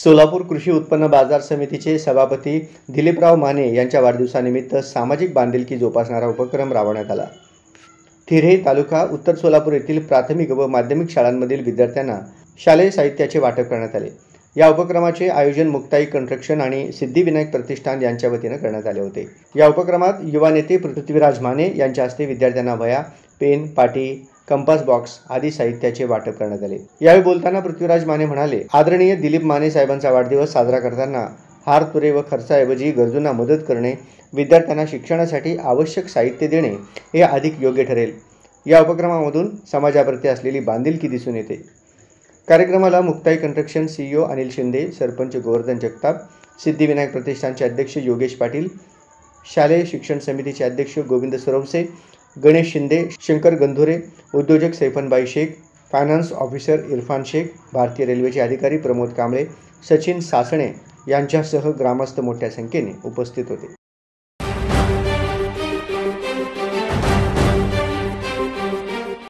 सोलापूर कृषी उत्पन्न बाजार समितीचे सभापती दिलीपराव माने यांच्या वाढदिवसानिमित्त सामाजिक बांधिलकी जोपासणारा उपक्रम राबवण्यात आला। थिरे तालुका उत्तर सोलापूर येथील प्राथमिक व माध्यमिक शाळांमधील विद्यार्थ्यांना शालेय साहित्याचे वाटप करण्यात आले। या उपक्रमाचे आयोजन मुक्ताई कन्स्ट्रक्शन आणि सिद्धिविनायक प्रतिष्ठान यांच्या वतीने करण्यात आले होते। या उपक्रमात युवा नेते पृथ्वीराज माने यांच्या हस्ते विद्यार्थ्यांना वह्या, पेन, पाटी, कंपास बॉक्स आदी साहित्याचे वाटप करण्यात आले। यावेळी बोलताना पृथ्वीराज माने म्हणाले, आदरणीय दिलीप माने साहेबांचा वाढदिवस साजरा करताना हार तुरे व खर्चाऐवजी गरजूंना मदत करणे, विद्यार्थ्यांना शिक्षणासाठी आवश्यक साहित्य देणे हे अधिक योग्य ठरेल। या उपक्रमामधून समाजाप्रती असलेली बांधिलकी दिसून येते। कार्यक्रमाला मुक्ताई कन्स्ट्रक्शन CEO अनिल शिंदे, सरपंच गोवर्धन जगताप, सिद्धिविनायक प्रतिष्ठानचे अध्यक्ष योगेश पाटील, शालेय शिक्षण समितीचे अध्यक्ष गोविंद सरवसे, गणेश शिंदे, शंकर गंधुरे, उद्योजक सैफनबाई शेख, फायनान्स ऑफिसर इरफान शेख, भारतीय रेल्वेचे अधिकारी प्रमोद कांबळे, सचिन सासणे यांच्यासह ग्रामस्थ मोठ्या संख्येने उपस्थित होते।